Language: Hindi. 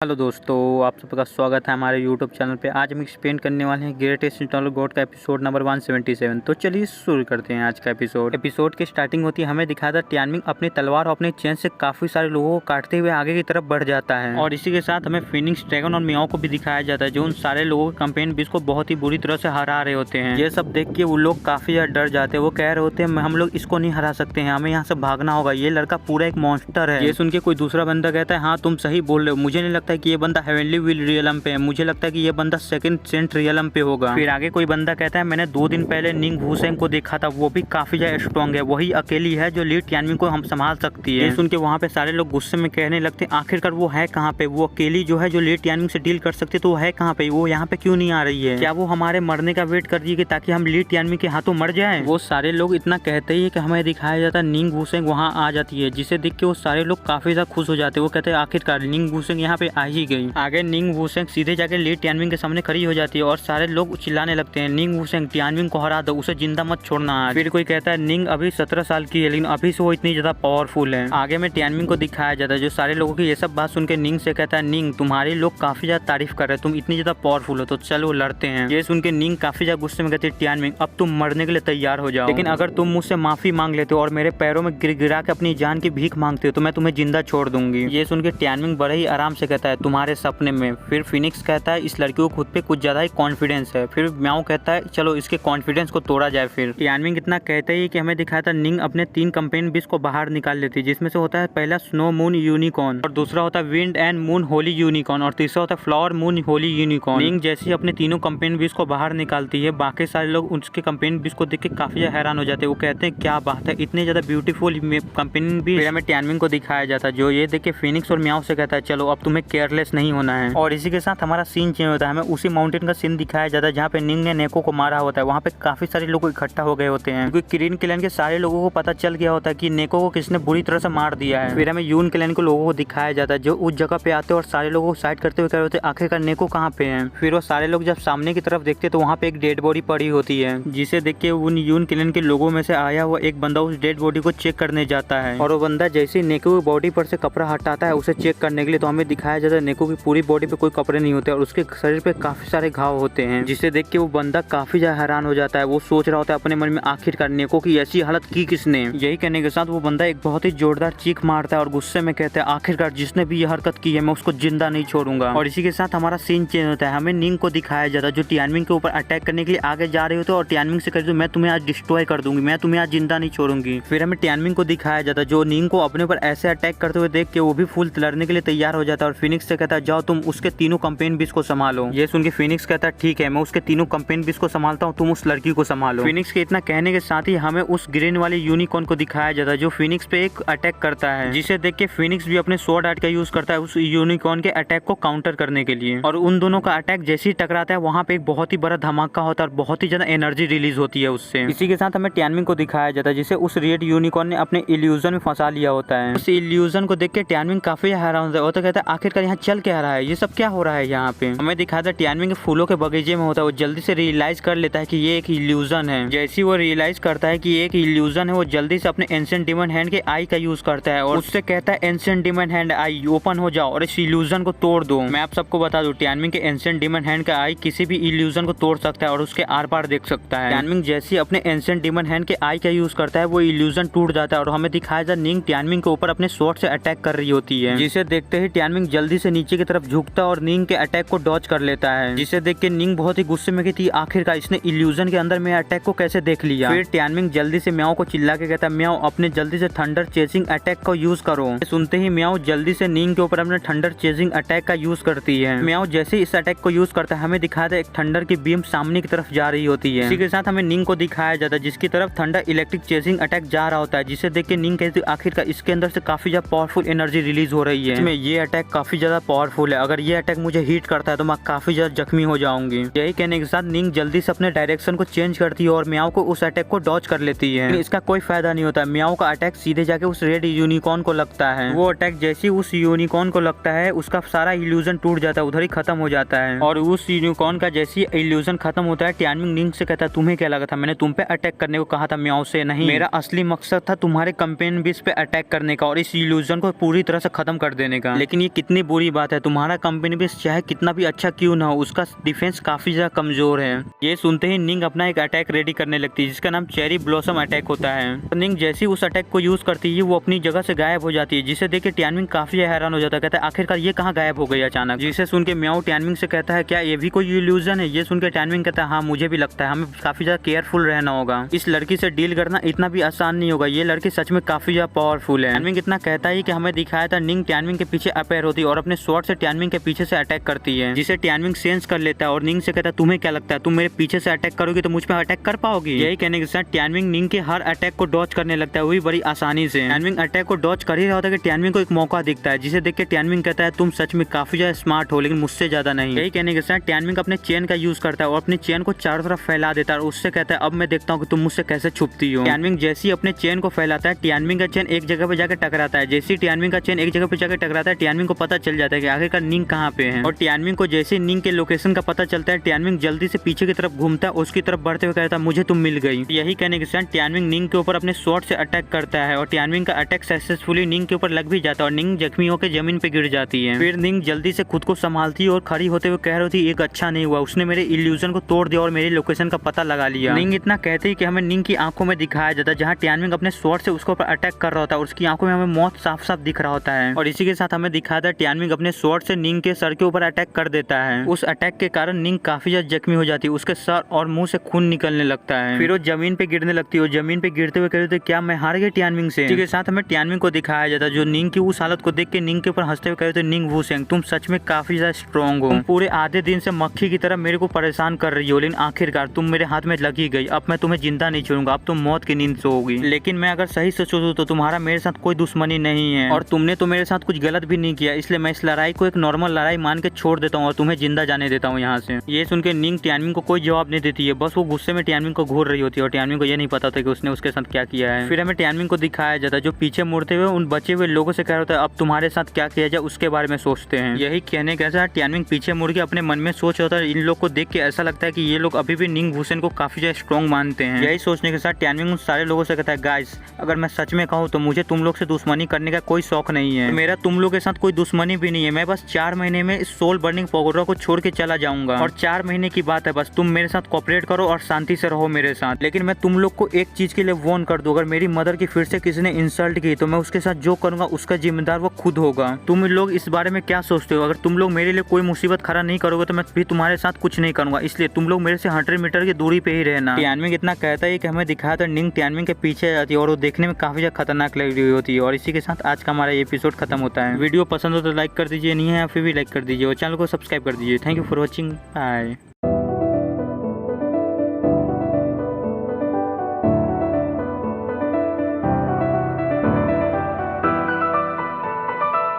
हेलो दोस्तों, आप सबका स्वागत है हमारे यूट्यूब चैनल पे। आज हम एक्सप्लेन करने वाले हैं ग्रेटेस्ट इंटरनल गॉड का एपिसोड नंबर 177। तो चलिए शुरू करते हैं आज का एपिसोड की स्टार्टिंग होती है, हमें दिखाया था टियानमिंग अपनी तलवार और अपने चेन से काफी सारे लोगों को काटते हुए आगे की तरफ बढ़ जाता है। और इसी के साथ हमें फिनिक्स, ड्रैगन और मियाओ को भी दिखाया जाता है, जो उन सारे लोगों के कंपेन बीच को बहुत ही बुरी तरह से हरा रहे होते हैं। ये सब देख के वो लोग काफी ज्यादा डर जाते हैं। वो कह रहे होते हैं हम लोग इसको नहीं हरा सकते हैं, हमें यहाँ से भागना होगा, ये लड़का पूरा एक मॉन्स्टर है। ये सुन के कोई दूसरा बंदा कहता है हाँ तुम सही बोल रहे हो, मुझे नहीं लगता कि ये बंदा हेवनली विल रियलम पे है, मुझे लगता है कि ये बंदा सेकंड सेंट रियलम पे होगा। फिर आगे कोई बंदा कहता है मैंने 2 दिन पहले निंग वूसेंग को देखा था, वो भी काफी ज्यादा स्ट्रॉन्ग है, वही अकेली है जो ली टियानमिंग को हम संभाल सकती है। सुन के वहाँ पे सारे लोग गुस्से में कहने लगते हैं आखिरकार वो है कहाँ पे, वो अकेली जो है जो ली टियानमिंग से डील कर सकती है, तो वो है कहाँ पे, वो यहाँ पे क्यों नहीं आ रही है, क्या वो हमारे मरने का वेट कर रही है ताकि हम ली टियानमिंग के हाथों मर जाए। वो सारे लोग इतना कहते ही कि हमें दिखाया जाता है निंग वूसेंग वहाँ आ जाती है, जिसे देख के वो सारे लोग काफी ज्यादा खुश हो जाते हैं। वो कहते हैं आखिरकार निंग वूसेंग यहाँ पे आ ही गई। आगे निंग वूसेंग सीधे जाके ली टियानमिंग के सामने खड़ी हो जाती है और सारे लोग चिल्लाने लगते हैं निंग वूसेंग टियानमिंग को हरा दो, उसे जिंदा मत छोड़ना आज। फिर कोई कहता है निंग अभी 17 साल की है, लेकिन अभी से वो इतनी ज्यादा पावरफुल है। आगे में टियानमिंग को दिखाया जाता है, जो सारे लोगों की ये सब बात सुन के निंग से कहता है निंग तुम्हारे लोग काफी ज्यादा तारीफ कर रहे हैं, तुम इतनी ज्यादा पावरफुल हो, तो चलो लड़ते हैं। ये सुन के निंग काफी ज्यादा गुस्से में कहती है टियानमिंग अब तुम मरने के लिए तैयार हो जाओ, लेकिन अगर तुम मुझसे माफी मांग लेते हो और मेरे पैरों में गिर गिरा के अपनी जान की भीख मांगते हो तो मैं तुम्हें जिंदा छोड़ दूंगी। ये सुन के टियानमिंग बड़े ही आराम से कहता है तुम्हारे सपने में। फिर फिनिक्स कहता है इस लड़की को खुद पे कुछ ज्यादा ही कॉन्फिडेंस है। फिर म्याओ कहता है चलो इसके कॉन्फिडेंस को तोड़ा जाए। फिर टियानमिंग इतना कहते ही कि हमें दिखाया था निंग अपने 3 कंपेन बीस को बाहर निकाल लेती है, जिसमें से होता है पहला स्नो मून यूनिकॉर्न, और दूसरा होता है wind and moon Holi unicorn, और तीसरा होता है फ्लावर मून होली यूनिकॉर्न। निंग जैसे अपने तीनों कंपेन बीस को बाहर निकालती है, बाकी सारे लोग उसके कंपेन बीस को देख के काफी ज्यादा हैरान हो जाते हैं। वो कहते हैं क्या बात है, इतने ज्यादा ब्यूटीफुल कंपेन बीस हमें टियानमिंग को दिखाया जाता है, जो ये देख के फिनिक्स और म्याओ से कहता है चलो अब तुम्हें केयरलेस नहीं होना है। और इसी के साथ हमारा सीन चेंज होता है, हमें उसी माउंटेन का सीन दिखाया जाता है जहाँ पे निंग ने नेको को मारा होता है। वहाँ पे काफी सारे लोग इकट्ठा हो गए होते हैं, क्योंकि किरिन क्लैन के सारे लोगों को पता चल गया होता है कि नेको को किसने बुरी तरह से मार दिया है। फिर हमें यून क्लैन के लोगों को दिखाया जाता है, जो उस जगह पे आते हैं और सारे लोगों को साइड करते हुए कह रहे होते हैं आखिरकार नेको कहाँ पे है। फिर वो सारे लोग जब सामने की तरफ देखते तो वहाँ पे एक डेड बॉडी पड़ी होती है, जिसे देख के उन यून क्लैन के लोगों में से आया हुआ एक बंदा उस डेड बॉडी को चेक करने जाता है। और वो बंदा जैसे नेको की बॉडी पर से कपड़ा हटाता है उसे चेक करने के लिए, तो हमें दिखाया जाता है नेको की पूरी बॉडी पे कोई कपड़े नहीं होते और उसके शरीर पे काफी सारे घाव होते हैं, जिसे देख के वो बंदा काफी ज्यादा हैरान हो जाता है। वो सोच रहा होता है अपने मन में आखिरकार नेको की ऐसी हालत की किसने। यही कहने के साथ वो बंदा एक बहुत ही जोरदार चीख मारता है और गुस्से में कहता है आखिरकार जिसने भी यह हरकत की है मैं उसको जिंदा नहीं छोड़ूंगा। और इसी के साथ हमारा सीन चेंज होता है, हमें निंग को दिखाया जाता है, जो टियानमिंग के ऊपर अटैक करने के लिए आगे जा रहे होते और टियानमिंग से कहते मैं तुम्हें आज डिस्ट्रॉय कर दूंगी, मैं तुम्हें आज जिंदा नहीं छोड़ूंगी। फिर हमें टियानमिंग को दिखाया जाता है, जो निंग को अपने ऊपर ऐसे अटैक करते हुए देख के वो भी फुल लड़ने के लिए तैयार हो जाता है और फिनिक्स से कहता है जाओ तुम उसके तीनों कंपेन बीस को संभालो। ये सुन के फिनिक्स कहता है ठीक है मैं उसके तीनों कंपेन बीस को संभालता हूँ, तुम उस लड़की को संभालो। फिनिक्स के इतना कहने के साथ ही हमें उस ग्रीन वाले यूनिकॉर्न को दिखाया जाता है, जो फिनिक्स पे एक अटैक करता है, जिसे देख के फिनिक्स भी अपने स्वॉर्ड आर्ट का यूज करता है उस यूनिकॉर्न के अटैक को काउंटर करने के लिए। और उन दोनों का अटैक जैसे ही टकराता है वहाँ पे एक बहुत ही बड़ा धमाका होता है और बहुत ही ज्यादा एनर्जी रिलीज होती है उससे। इसी के साथ हमें टियानमिंग को दिखाया जाता है, जिसे उस रेड यूनिकॉर्न ने अपने इल्यूजन में फंसा लिया होता है। उस इल्यूजन को देख के टियानमिंग काफी हैरान होता है। वो तो कहता है आखिरकार यहाँ चल क्या रहा है, ये सब क्या हो रहा है यहाँ पे। हमें दिखाया था टियानमिंग के फूलों के बगीचे में होता है, वो जल्दी से रियलाइज कर लेता है कि ये एक इल्यूजन है। जैसे वो रियलाइज करता है कि ये एक इल्यूजन है, वो जल्दी से अपने एंशिएंट डीमन हैंड के आई का यूज करता है और उससे कहता है ancient demon hand I open हो जाओ और इस इल्यूजन को तोड़ दो। मैं आप सबको बता दूं टियानमिंग के एंशिएंट डीमन हैंड का आई किसी भी इल्यूजन को तोड़ सकता है और उसके आर पार देख सकता है। टियानमिंग जैसे अपने एंशिएंट डीमन हैंड के आई का यूज करता है वो इल्यूजन टूट जाता है और हमें दिखाया जाता है निंग टियानमिंग के ऊपर अपने स्वॉर्ड से अटैक कर रही होती है, जिसे देखते ही टियानमिंग जल्दी से नीचे की तरफ झुकता और निंग के अटैक को डॉज कर लेता है, जिसे देख के निंग बहुत ही गुस्से में कहती आखिरकार इसने इल्यूजन के अंदर मेरे अटैक को कैसे देख लिया। फिर टियानमिंग जल्दी से म्याओ को चिल्ला के कहता है म्याओ अपने जल्दी से थंडर चेजिंग अटैक को यूज करो। सुनते ही म्याओ जल्दी से निंग के ऊपर अपने थंडर चेजिंग अटैक का यूज करती है। म्याओ जैसे ही इस अटैक को यूज करता है हमें दिखाया था एक थंडर की बीम सामने की तरफ जा रही होती है। इसी के साथ हमें निंग को दिखाया जाता है जिसकी तरफ थंडर इलेक्ट्रिक चेजिंग अटैक जा रहा होता है, जिसे देख के निंग कहती है आखिरकार इसके अंदर से काफी ज्यादा पावरफुल एनर्जी रिलीज हो रही है, इसमें ये अटैक काफी ज्यादा पावरफुल है, अगर ये अटैक मुझे हिट करता है तो मैं काफी ज्यादा जख्मी हो जाऊंगी। यही कहने के साथ निंग जल्दी से अपने डायरेक्शन को चेंज करती है और म्याओ को उस अटैक को डॉज कर लेती है। इसका कोई फायदा नहीं होता, म्याओ का अटैक सीधे जाके उस रेड यूनिकॉर्न को लगता है। वो अटैक जैसे ही उस यूनिकॉर्न को लगता है उसका सारा इल्यूजन टूट जाता है, उधर ही खत्म हो जाता है। और उस यूनिकॉर्न का जैसे ही इल्यूजन खत्म होता है टियानमिंग निंग से कहता है तुम्हें क्या लगा था मैंने तुम पे अटैक करने को कहा था म्याओ से, नहीं मेरा असली मकसद था तुम्हारे कंपेन बीस पे अटैक करने का और इस इल्यूजन को पूरी तरह से खत्म कर देने का। लेकिन ये कितनी बुरी बात है, तुम्हारा कंपनी भी चाहे कितना भी अच्छा क्यों ना हो, उसका डिफेंस काफी ज्यादा कमजोर है। ये सुनते ही निंग अपना एक अटैक रेडी करने लगती है जिसका नाम चेरी ब्लॉसम अटैक होता है। तो निंग जैसे ही उस अटैक को यूज करती है वो अपनी जगह से गायब हो जाती है, जिसे देख के टियानमिंग काफी हैरान हो जाता है। कहता है आखिरकार ये कहाँ गायब हो गई अचानक। जिसे सुन के म्याओ टियानमिंग से कहता है क्या ये भी कोई इल्यूजन है। ये सुन के टियानमिंग कहता है हाँ मुझे भी लगता है, हमें काफी ज्यादा केयरफुल रहना होगा, इस लड़की से डील करना इतना भी आसान नहीं होगा, ये लड़की सच में काफी ज्यादा पावरफुल है। टियानमिंग इतना कहता है कि हमें दिखाया था निंग टियानमिंग के पीछे अपेयर होती है और अपने स्वॉर्ड से टियानमिंग के पीछे से अटैक करती है, जिसे टियानमिंग सेंस कर लेता है और निंग से कहता है तुम्हें क्या लगता है तुम मेरे पीछे से अटैक करोगी तो मुझ पर अटैक कर पाओगी। यही कहने के साथ टियानमिंग निंग के हर अटैक को डॉच करने लगता है, वही बड़ी आसानी से। टियानमिंग अटैक को डॉच कर ही रहा होता है कि टियानमिंग को एक मौका दिखता है, जिसे देख के टियानमिंग कहता है तुम सच में काफी ज्यादा स्मार्ट हो लेकिन मुझसे ज्यादा नहीं। यही कहने के साथ टियानमिंग अपने चेन का यूज करता है और अपनी चेन को चारों तरफ फैला देता है और उससे कहता है अब मैं देखता हूँ कि तुम मुझसे कैसे छुपती हो। टियानमिंग जैसे ही अपने चेन को फैलाता है टियानमिंग का चेन एक जगह पे जाकर टकराता है। जैसे ही टियानमिंग का चेन एक जगह पे जाकर टकराता है टियानमिंग को पता चल जाता है कि आखिरकार निंग कहाँ पे है। और टियानमिंग को जैसे ही निंग के लोकेशन का पता चलता है टियानमिंग जल्दी से पीछे की तरफ घूमता है, उसकी तरफ बढ़ते हुए कहता है मुझे तुम मिल गई। यही कहने के साथ टियानमिंग निंग के ऊपर अपने स्वॉर्ड से अटैक करता है और टियानमिंग का अटैक सक्सेसफुली निंग के ऊपर लग भी जाता है और निंग जख्मी होकर जमीन पे गिर जाती है। फिर निंग जल्दी से खुद को संभालती है और खड़ी होते हुए कह रही थी एक अच्छा नहीं हुआ, उसने मेरे इल्यूजन को तोड़ दिया और मेरी लोकेशन का पता लगा लिया। निंग इतना कहती है कि हमें निंग की आंखों में दिखाया जाता है, जहाँ टियानमिंग अपने स्वॉर्ड से उसके ऊपर अटैक कर रहा होता है और उसकी आंखों में हमें मौत साफ साफ दिख रहा होता है। और इसी के साथ हमें दिखाया था टियानमिंग अपने स्वॉर्ड से निंग के सर के ऊपर अटैक कर देता है। उस अटैक के कारण निंग काफी ज्यादा जख्मी हो जाती है, उसके सर और मुंह से खून निकलने लगता है। फिर वो जमीन पे गिरने लगती है और जमीन पे गिरते हुए कहते क्या मैं हार गई टियानमिंग से। इसी के साथ हमें टियानमिंग को दिखाया जाता है जो निंग की उस हालत को देख के निंग के ऊपर हंसते हुए कहते निंग वुशेंग तुम सच में काफी ज्यादा स्ट्रॉन्ग हो, तुम पूरे आधे दिन से मक्खी की तरह मेरे को परेशान कर रही हो लेकिन आखिरकार तुम मेरे हाथ में लगी गई, अब मैं तुम्हें जिंदा नहीं छोड़ूंगा, अब तुम मौत की नींद सोओगी। लेकिन मैं अगर सही से सोचूं तो तुम्हारा मेरे साथ कोई दुश्मनी नहीं है और तुमने तो मेरे साथ कुछ गलत भी नहीं किया, इसलिए मैं इस लड़ाई को एक नॉर्मल लड़ाई मान के छोड़ देता हूँ और तुम्हें जिंदा जाने देता हूँ यहाँ से। ये सुन के निंग टियानमिंग को कोई जवाब नहीं देती है, बस वो गुस्से में टियानमिंग को घूर रही होती है और टियानमिंग को ये नहीं पता था कि उसने उसके साथ क्या किया है। फिर हमें टियानमिंग को दिखाया जाता है जो पीछे मुड़ते हुए उन बचे हुए लोगों से कह रहा होता है अब तुम्हारे साथ क्या किया जाए उसके बारे में सोचते हैं। यही कहने के साथ टियानमिंग पीछे मुड़ के अपने मन में सोच होता है, इन लोग को देख के ऐसा लगता है कि ये लोग अभी भी निंग वुशेन को काफी ज्यादा स्ट्रॉन्ग मानते हैं। यही सोचने के साथ टियानमिंग उन सारे लोगों से कहता है गाइस अगर मैं सच में कहूँ तो मुझे तुम लोग से दुश्मनी करने का कोई शौक नहीं है, मेरा तुम लोग के साथ कोई दुश्मनी भी नहीं है, मैं बस 4 महीने में इस सोल बर्निंग पगोडा को छोड़ के चला जाऊंगा और 4 महीने की बात है, बस तुम मेरे साथ कोऑपरेट करो और शांति से रहो मेरे साथ। लेकिन मैं तुम लोग को एक चीज के लिए वार्न कर दूं, अगर मेरी मदर की फिर से किसी ने इंसल्ट की तो मैं उसके साथ जो करूंगा उसका जिम्मेदार वो खुद होगा। तुम लोग इस बारे में क्या सोचते हो? अगर तुम लोग मेरे लिए कोई मुसीबत खड़ा नहीं करोगे तो मैं भी तुम्हारे साथ कुछ नहीं करूंगा, इसलिए तुम लोग मेरे से 100 मीटर की दूरी पे ही रहना। टियानमिंग इतना कहता है कि हमें दिखाया था निंग टियानमिंग के पीछे जाती है और वो देखने में काफी ज्यादा खतरनाक लग रही होती है। और इसी के साथ आज का हमारा एपिसोड खत्म होता है। वीडियो पसंद हो तो लाइक कर दीजिए, नहीं है फिर भी लाइक कर दीजिए और चैनल को सब्सक्राइब कर दीजिए। Thank you for watching, bye.